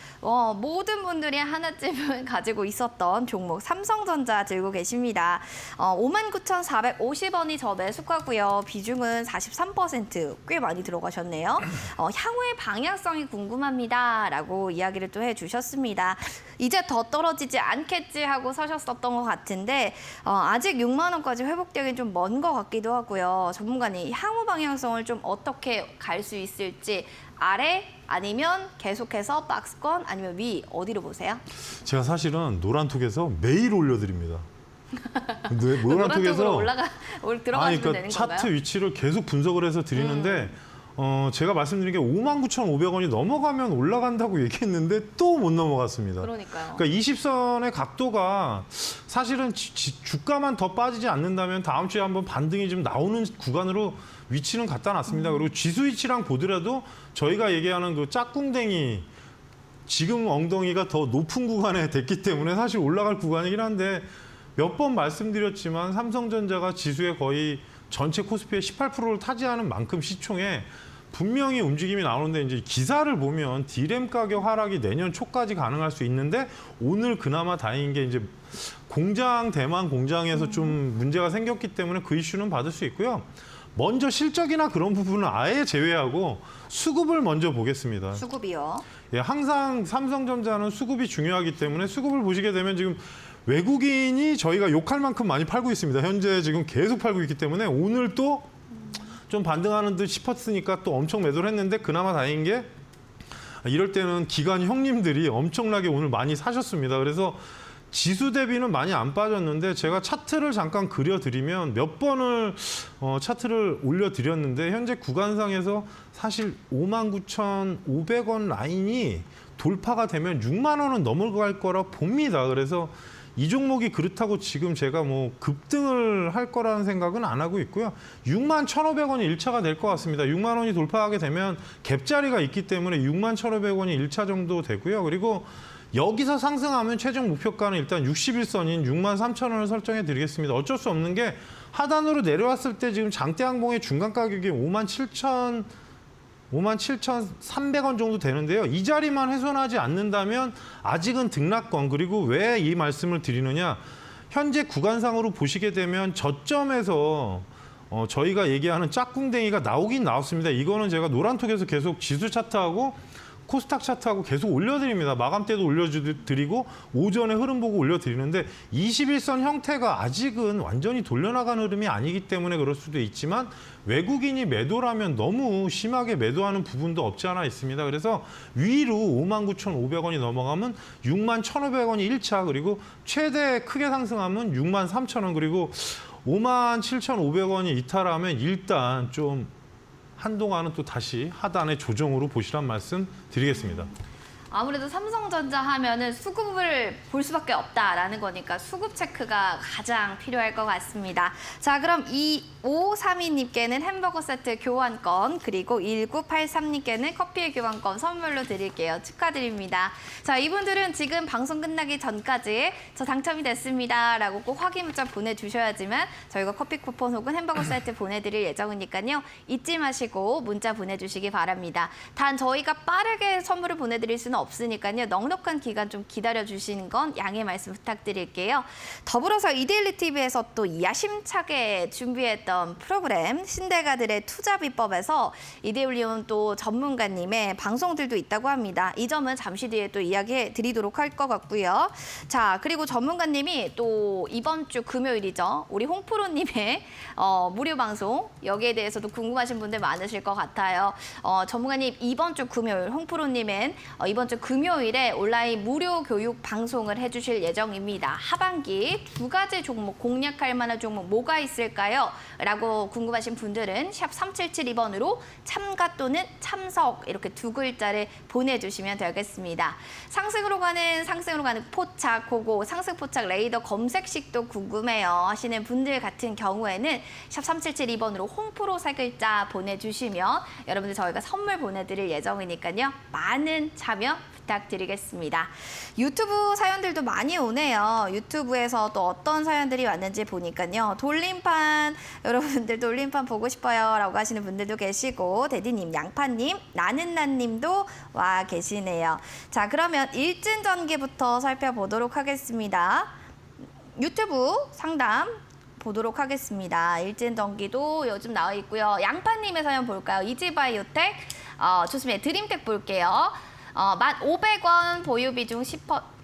모든 분들이 하나쯤은 가지고 있었던 종목 삼성전자 들고 계십니다. 59,450원이 저 매수가고요. 비중은 43%, 꽤 많이 들어가셨네요. 향후의 방향성이 궁금합니다. 라고 이야기를 또 해주셨습니다. 이제 더 떨어지지 않겠지 하고 서셨었던 것 같은데 아직 6만 원까지 회복되긴 좀 먼 것 같기도 하고요. 전문가님 향후 방향성을 좀 어떻게 갈 수 있을지 아래 아니면 계속해서 박스권 아니면 위 어디로 보세요? 제가 사실은 노란톡에서 매일 올려드립니다. 근데 노란톡으로 들어가시면 되는 건가요? 차트 위치를 계속 분석을 해서 드리는데 제가 말씀드린 게 59,500원이 넘어가면 올라간다고 얘기했는데 또 못 넘어갔습니다. 그러니까요. 그러니까 20선의 각도가 사실은 주가만 더 빠지지 않는다면 다음 주에 한번 반등이 좀 나오는 구간으로 위치는 갖다 놨습니다. 그리고 지수 위치랑 보더라도 저희가 얘기하는 그 짝꿍댕이 지금 엉덩이가 더 높은 구간에 됐기 때문에 사실 올라갈 구간이긴 한데 몇 번 말씀드렸지만 삼성전자가 지수에 거의 전체 코스피의 18%를 차지하는 만큼 시총에 분명히 움직임이 나오는데 이제 기사를 보면 D램 가격 하락이 내년 초까지 가능할 수 있는데 오늘 그나마 다행인 게 이제 대만 공장에서 좀 문제가 생겼기 때문에 그 이슈는 받을 수 있고요. 먼저 실적이나 그런 부분은 아예 제외하고 수급을 먼저 보겠습니다. 수급이요. 예, 항상 삼성전자는 수급이 중요하기 때문에 수급을 보시게 되면 지금 외국인이 저희가 욕할 만큼 많이 팔고 있습니다. 현재 지금 계속 팔고 있기 때문에 오늘 또 좀 반등하는 듯 싶었으니까 또 엄청 매도를 했는데 그나마 다행인 게 이럴 때는 기관 형님들이 엄청나게 오늘 많이 사셨습니다. 그래서 지수 대비는 많이 안 빠졌는데 제가 차트를 잠깐 그려드리면 몇 번을 차트를 올려드렸는데 현재 구간상에서 사실 59,500원 라인이 돌파가 되면 6만 원은 넘어갈 거라 봅니다. 그래서 이 종목이 그렇다고 지금 제가 뭐 급등을 할 거라는 생각은 안 하고 있고요. 61,500원이 1차가 될 것 같습니다. 6만 원이 돌파하게 되면 갭자리가 있기 때문에 61,500원이 1차 정도 되고요. 그리고 여기서 상승하면 최종 목표가는 일단 61선인 63,000원을 설정해 드리겠습니다. 어쩔 수 없는 게 하단으로 내려왔을 때 지금 장대항공의 중간 가격이 57,300원 정도 되는데요. 이 자리만 훼손하지 않는다면 아직은 등락권. 그리고 왜 이 말씀을 드리느냐. 현재 구간상으로 보시게 되면 저점에서 저희가 얘기하는 짝꿍댕이가 나오긴 나왔습니다. 이거는 제가 노란톡에서 계속 지수 차트하고 코스닥 차트하고 계속 올려드립니다. 마감 때도 올려드리고 오전에 흐름 보고 올려드리는데 21선 형태가 아직은 완전히 돌려나가는 흐름이 아니기 때문에 그럴 수도 있지만 외국인이 매도라면 너무 심하게 매도하는 부분도 없지 않아 있습니다. 그래서 위로 59,500원이 넘어가면 61,500원이 1차 그리고 최대 크게 상승하면 63,000원 그리고 57,500원이 이탈하면 일단 좀 한동안은 또 다시 하단의 조정으로 보시란 말씀 드리겠습니다. 아무래도 삼성전자 하면은 수급을 볼 수밖에 없다라는 거니까 수급 체크가 가장 필요할 것 같습니다. 자, 그럼 2532님께는 햄버거 세트 교환권 그리고 1983님께는 커피 교환권 선물로 드릴게요. 축하드립니다. 자, 이분들은 지금 방송 끝나기 전까지 저 당첨이 됐습니다 라고 꼭 확인 문자 보내주셔야지만 저희가 커피 쿠폰 혹은 햄버거 세트 보내드릴 예정이니까요. 잊지 마시고 문자 보내주시기 바랍니다. 단 저희가 빠르게 선물을 보내드릴 수는 없으니까요. 넉넉한 기간 좀 기다려주시는 건 양해 말씀 부탁드릴게요. 더불어서 이데일리 TV에서 또 야심차게 준비했던 프로그램 신대가들의 투자 비법에서 이데올리온 또 전문가님의 방송들도 있다고 합니다. 이 점은 잠시 뒤에 또 이야기해 드리도록 할 것 같고요. 자, 그리고 전문가님이 또 이번 주 금요일이죠. 우리 홍프로님의 무료 방송 여기에 대해서도 궁금하신 분들 많으실 것 같아요. 전문가님 이번 주 금요일 홍프로님은 이번 주 금요일에 온라인 무료 교육 방송을 해주실 예정입니다. 하반기 2가지 종목 공략할 만한 종목 뭐가 있을까요? 라고 궁금하신 분들은 샵 3772번으로 참가 또는 참석 이렇게 두 글자를 보내주시면 되겠습니다. 상승으로 가는 포착 고고 상승 포착 레이더 검색식도 궁금해요 하시는 분들 같은 경우에는 샵 3772번으로 홍프로 세 글자 보내주시면 여러분들 저희가 선물 보내드릴 예정이니까요. 많은 참여 부탁드리겠습니다. 유튜브 사연들도 많이 오네요. 유튜브에서 또 어떤 사연들이 왔는지 보니까요. 돌림판, 여러분들 돌림판 보고 싶어요 라고 하시는 분들도 계시고 대디님, 양파님, 나는나님도 와 계시네요. 자, 그러면 일진전기부터 살펴보도록 하겠습니다. 유튜브 상담 보도록 하겠습니다. 일진전기도 요즘 나와 있고요. 양파님의 사연 볼까요? 이지바이오텍, 좋습니다. 드림텍 볼게요. 1,500원 보유 비중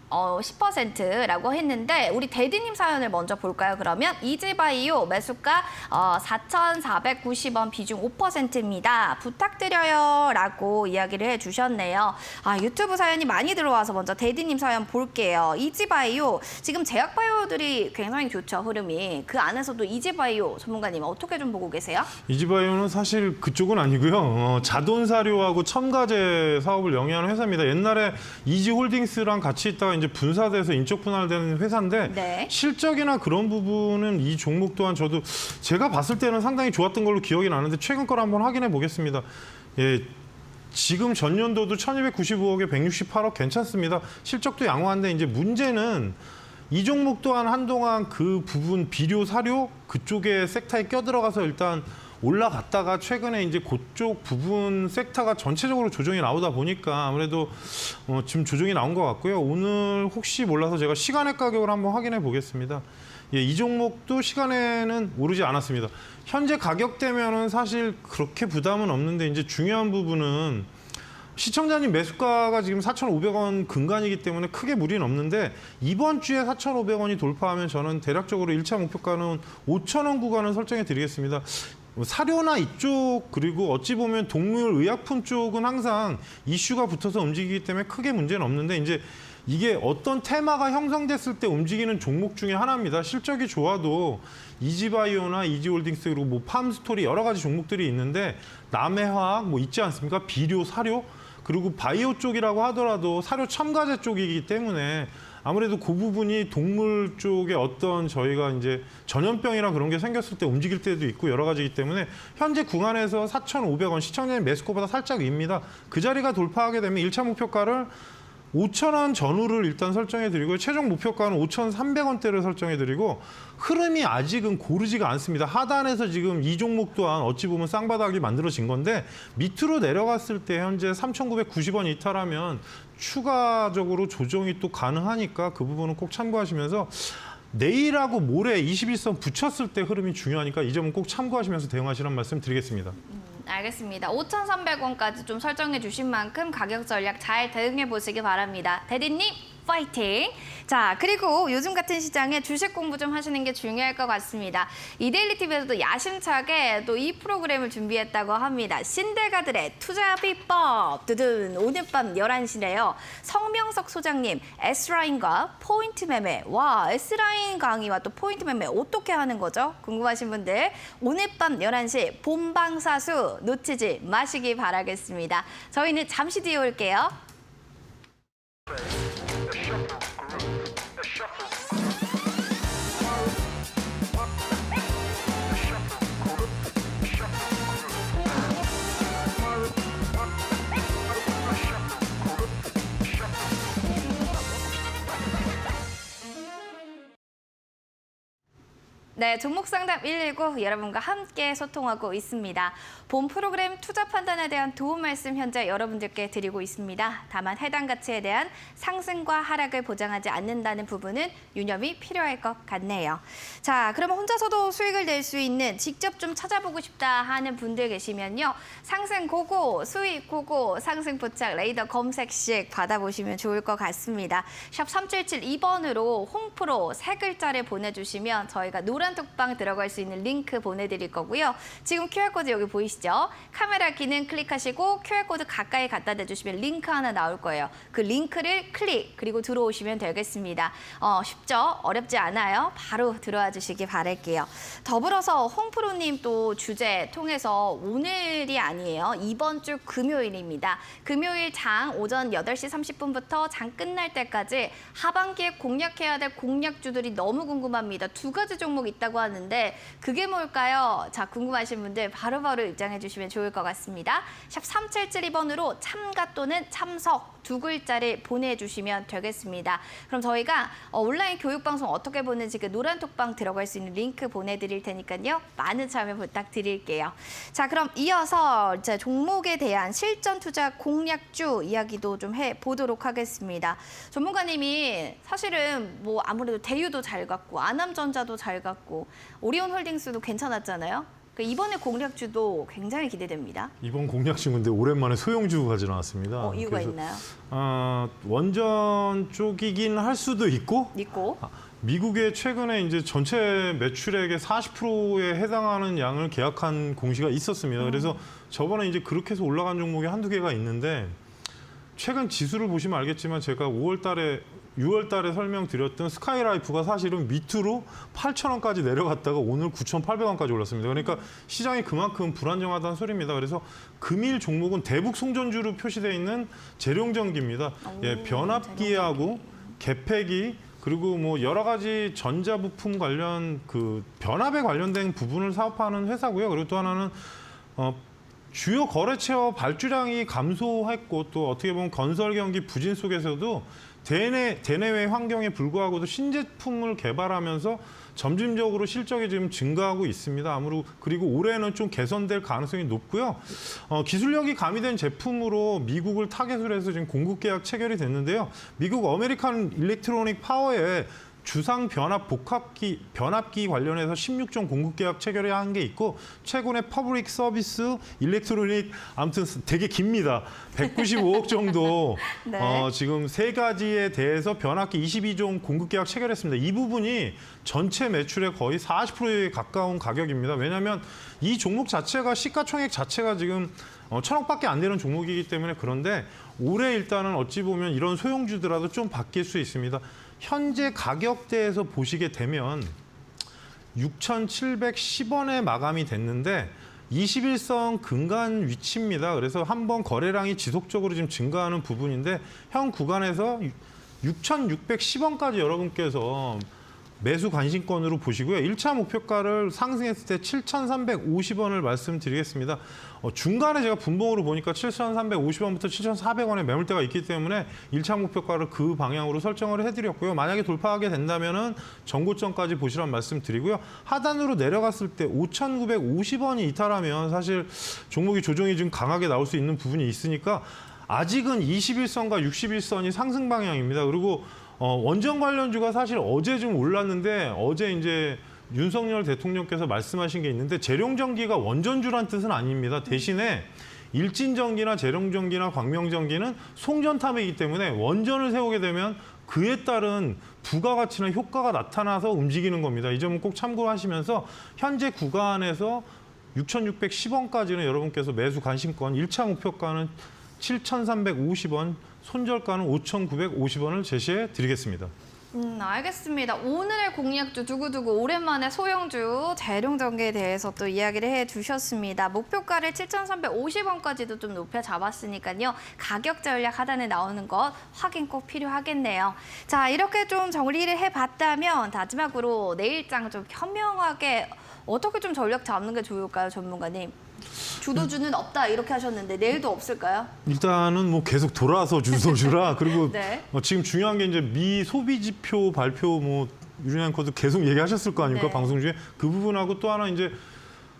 10%라고 했는데 우리 대디님 사연을 먼저 볼까요? 그러면 이지바이오 매수가 4,490원 비중 5%입니다. 부탁드려요 라고 이야기를 해주셨네요. 유튜브 사연이 많이 들어와서 먼저 대디님 사연 볼게요. 이지바이오 지금 제약바이오들이 굉장히 좋죠. 흐름이. 그 안에서도 이지바이오 전문가님 어떻게 좀 보고 계세요? 이지바이오는 사실 그쪽은 아니고요. 자돈사료하고 첨가제 사업을 영위하는 회사입니다. 옛날에 이지홀딩스랑 같이 있다가 이제 분사돼서 인적 분할되는 회사인데 네. 실적이나 그런 부분은 이 종목 또한 저도 제가 봤을 때는 상당히 좋았던 걸로 기억이 나는데 최근 걸 한번 확인해 보겠습니다. 예, 지금 전년도도 1,295억에 168억 괜찮습니다. 실적도 양호한데 이제 문제는 이 종목 또한 한동안 그 부분 비료, 사료 그쪽에 섹터에 껴들어가서 일단 올라갔다가 최근에 이제 그쪽 부분 섹터가 전체적으로 조정이 나오다 보니까 아무래도 지금 조정이 나온 것 같고요. 오늘 혹시 몰라서 제가 시간의 가격을 한번 확인해 보겠습니다. 예, 이 종목도 시간에는 오르지 않았습니다. 현재 가격대면은 사실 그렇게 부담은 없는데 이제 중요한 부분은 시청자님 매수가가 지금 4,500원 근간이기 때문에 크게 무리는 없는데 이번 주에 4,500원이 돌파하면 저는 대략적으로 1차 목표가는 5,000원 구간을 설정해 드리겠습니다. 사료나 이쪽 그리고 어찌 보면 동물 의약품 쪽은 항상 이슈가 붙어서 움직이기 때문에 크게 문제는 없는데 이제 이게 어떤 테마가 형성됐을 때 움직이는 종목 중에 하나입니다. 실적이 좋아도 이지바이오나 이지홀딩스 그리고 뭐 팜스토리 여러 가지 종목들이 있는데 남해화학 뭐 있지 않습니까? 비료, 사료 그리고 바이오 쪽이라고 하더라도 사료 첨가제 쪽이기 때문에 아무래도 그 부분이 동물 쪽에 어떤 저희가 이제 전염병이나 그런 게 생겼을 때 움직일 때도 있고 여러 가지이기 때문에 현재 구간에서 4,500원 시청자님 매수가보다 살짝 윗니다. 그 자리가 돌파하게 되면 1차 목표가를 5,000원 전후를 일단 설정해 드리고 최종 목표가는 5,300원대를 설정해 드리고 흐름이 아직은 고르지가 않습니다. 하단에서 지금 이 종목 또한 어찌 보면 쌍바닥이 만들어진 건데 밑으로 내려갔을 때 현재 3,990원 이탈하면 추가적으로 조정이 또 가능하니까 그 부분은 꼭 참고하시면서 내일하고 모레 21선 붙였을 때 흐름이 중요하니까 이 점은 꼭 참고하시면서 대응하시라는 말씀 드리겠습니다. 알겠습니다. 5,300원까지 좀 설정해 주신 만큼 가격 전략 잘 대응해 보시기 바랍니다. 대리님 파이팅! 자, 그리고 요즘 같은 시장에 주식 공부 좀 하시는 게 중요할 것 같습니다. 이데일리 TV에서도 야심차게 또 이 프로그램을 준비했다고 합니다. 신대가들의 투자 비법! 두둔! 오늘 밤 11시래요. 성명석 소장님, S라인과 포인트 매매. 와, S라인 강의와 또 포인트 매매 어떻게 하는 거죠? 궁금하신 분들 오늘 밤 11시 본방사수 놓치지 마시기 바라겠습니다. 저희는 잠시 뒤에 올게요. 네, 종목상담 119 여러분과 함께 소통하고 있습니다. 본 프로그램 투자 판단에 대한 도움 말씀 현재 여러분들께 드리고 있습니다. 다만 해당 가치에 대한 상승과 하락을 보장하지 않는다는 부분은 유념이 필요할 것 같네요. 자, 그러면 혼자서도 수익을 낼 수 있는 직접 좀 찾아보고 싶다 하는 분들 계시면요. 상승 고고, 수익 고고, 상승 포착 레이더 검색식 받아보시면 좋을 것 같습니다. 샵 3772번으로 홍프로 세 글자를 보내주시면 저희가 노란 톡방 들어갈 수 있는 링크 보내드릴 거고요. 지금 QR코드 여기 보이시죠? 카메라 기능 클릭하시고 QR코드 가까이 갖다 대주시면 링크 하나 나올 거예요. 그 링크를 클릭 그리고 들어오시면 되겠습니다. 쉽죠? 어렵지 않아요. 바로 들어와 주시기 바랄게요. 더불어서 홍프로님 또 주제 통해서 오늘이 아니에요. 이번 주 금요일입니다. 금요일 장 오전 8시 30분부터 장 끝날 때까지 하반기에 공략해야 될 공략주들이 너무 궁금합니다. 두 가지 종목 있다고 하는데 그게 뭘까요? 자, 궁금하신 분들 바로바로 입장해 주시면 좋을 것 같습니다. 샵 3772번으로 참가 또는 참석 두 글자를 보내주시면 되겠습니다. 그럼 저희가 온라인 교육방송 어떻게 보는지 그 노란 톡방 들어갈 수 있는 링크 보내드릴 테니까요. 많은 참여 부탁드릴게요. 자, 그럼 이어서 이제 종목에 대한 실전 투자 공략주 이야기도 좀 해보도록 하겠습니다. 전문가님이 사실은 뭐 아무래도 대유도 잘 갔고 아남전자도 잘 갔고 오리온홀딩스도 괜찮았잖아요. 이번에 공략주도 굉장히 기대됩니다. 이번 공략주 근데 오랜만에 소형주가 나왔습니다. 이유가 있나요? 원전 쪽이긴 할 수도 있고 미국의 최근에 이제 전체 매출액의 40%에 해당하는 양을 계약한 공시가 있었습니다. 그래서 저번에 이제 그렇게 해서 올라간 종목이 한두 개가 있는데 최근 지수를 보시면 알겠지만 제가 6월 달에 설명드렸던 스카이라이프가 사실은 밑으로 8,000원까지 내려갔다가 오늘 9,800원까지 올랐습니다. 그러니까 시장이 그만큼 불안정하다는 소리입니다. 그래서 금일 종목은 대북 송전주로 표시되어 있는 재룡전기입니다. 변압기하고 개폐기 그리고 뭐 여러 가지 전자부품 관련 그 변압에 관련된 부분을 사업하는 회사고요. 그리고 또 하나는 주요 거래처 발주량이 감소했고 또 어떻게 보면 건설 경기 부진 속에서도 대내외 환경에 불구하고도 신제품을 개발하면서 점진적으로 실적이 지금 증가하고 있습니다. 그리고 올해는 좀 개선될 가능성이 높고요. 기술력이 가미된 제품으로 미국을 타겟으로 해서 지금 공급 계약 체결이 됐는데요. 미국 어메리칸 일렉트로닉 파워에 주상 변압기 관련해서 16종 공급 계약 체결이 한 게 있고 최근에 퍼블릭 서비스 일렉트로닉 아무튼 되게 깁니다. 195억 정도 네. 지금 세 가지에 대해서 변압기 22종 공급 계약 체결했습니다. 이 부분이 전체 매출의 거의 40%에 가까운 가격입니다. 왜냐하면 이 종목 자체가 시가총액 자체가 지금 1,000억밖에 안 되는 종목이기 때문에 그런데 올해 일단은 어찌 보면 이런 소형주더라도 좀 바뀔 수 있습니다. 현재 가격대에서 보시게 되면 6,710원에 마감이 됐는데 21선 근간 위치입니다. 그래서 한번 거래량이 지속적으로 지금 증가하는 부분인데 현 구간에서 6,610원까지 여러분께서 매수 관심권으로 보시고요. 1차 목표가를 상승했을 때 7,350원을 말씀드리겠습니다. 중간에 제가 분봉으로 보니까 7,350원부터 7,400원의 매물대가 있기 때문에 1차 목표가를 그 방향으로 설정을 해드렸고요. 만약에 돌파하게 된다면은 전고점까지 보시란 말씀드리고요. 하단으로 내려갔을 때 5,950원이 이탈하면 사실 종목이 조정이 좀 강하게 나올 수 있는 부분이 있으니까 아직은 21선과 61선이 상승 방향입니다. 그리고 원전 관련주가 사실 어제 좀 올랐는데 어제 이제 윤석열 대통령께서 말씀하신 게 있는데 재룡전기가 원전주란 뜻은 아닙니다. 대신에 일진전기나 재룡전기나 광명전기는 송전탑이기 때문에 원전을 세우게 되면 그에 따른 부가가치나 효과가 나타나서 움직이는 겁니다. 이 점은 꼭 참고하시면서 현재 구간에서 6,610원까지는 여러분께서 매수 관심권 1차 목표가는 7,350원, 손절가는 5,950원을 제시해 드리겠습니다. 알겠습니다. 오늘의 공략주 두고두고 오랜만에 소형주 재룡전기에 대해서 또 이야기를 해주셨습니다. 목표가를 7,350원까지도 좀 높여 잡았으니까요. 가격 전략 하단에 나오는 것 확인 꼭 필요하겠네요. 자, 이렇게 좀 정리를 해봤다면 마지막으로 내일장 좀 현명하게 어떻게 좀 전략 잡는 게 좋을까요, 전문가님? 주도주는 없다 이렇게 하셨는데 내일도 없을까요? 일단은 뭐 계속 돌아서 주도주라 그리고 네. 지금 중요한 게 이제 미 소비 지표 발표 뭐 유리안커도 계속 얘기하셨을 거 아닙니까? 네. 방송 중에 그 부분하고 또 하나 이제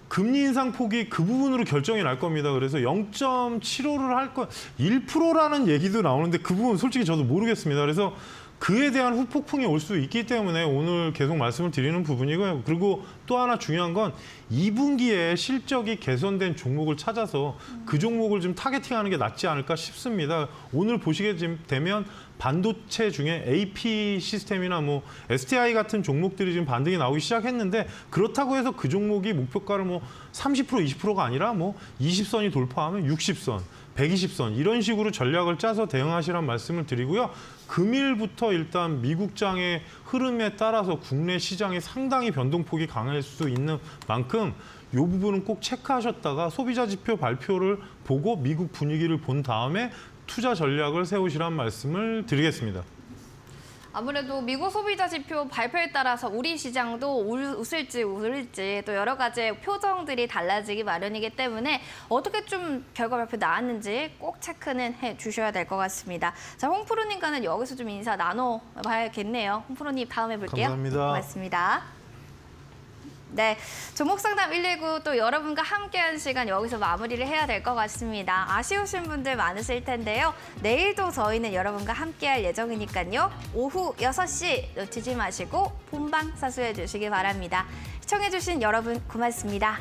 금리 인상 폭이 그 부분으로 결정이 날 겁니다. 그래서 0.75를 할 거 1%라는 얘기도 나오는데 그 부분 솔직히 저도 모르겠습니다. 그래서 그에 대한 후폭풍이 올 수 있기 때문에 오늘 계속 말씀을 드리는 부분이고요. 그리고 또 하나 중요한 건 2분기에 실적이 개선된 종목을 찾아서 그 종목을 좀 타겟팅하는 게 낫지 않을까 싶습니다. 오늘 보시게 되면 반도체 중에 AP 시스템이나 뭐 STI 같은 종목들이 지금 반등이 나오기 시작했는데 그렇다고 해서 그 종목이 목표가를 뭐 30% 20%가 아니라 뭐 20선이 돌파하면 60선 120선 이런 식으로 전략을 짜서 대응하시란 말씀을 드리고요. 금일부터 일단 미국장의 흐름에 따라서 국내 시장이 상당히 변동폭이 강할 수 있는 만큼 이 부분은 꼭 체크하셨다가 소비자 지표 발표를 보고 미국 분위기를 본 다음에 투자 전략을 세우시란 말씀을 드리겠습니다. 아무래도 미국 소비자 지표 발표에 따라서 우리 시장도 웃을지 울을지 또 여러 가지 표정들이 달라지기 마련이기 때문에 어떻게 좀 결과 발표 나왔는지 꼭 체크는 해주셔야 될 것 같습니다. 자, 홍프로님과는 여기서 좀 인사 나눠봐야겠네요. 홍프로님 다음에 볼게요. 감사합니다. 고맙습니다. 네, 종목상담 119 또 여러분과 함께한 시간 여기서 마무리를 해야 될 것 같습니다. 아쉬우신 분들 많으실 텐데요. 내일도 저희는 여러분과 함께할 예정이니까요. 오후 6시 놓치지 마시고 본방 사수해 주시기 바랍니다. 시청해 주신 여러분 고맙습니다.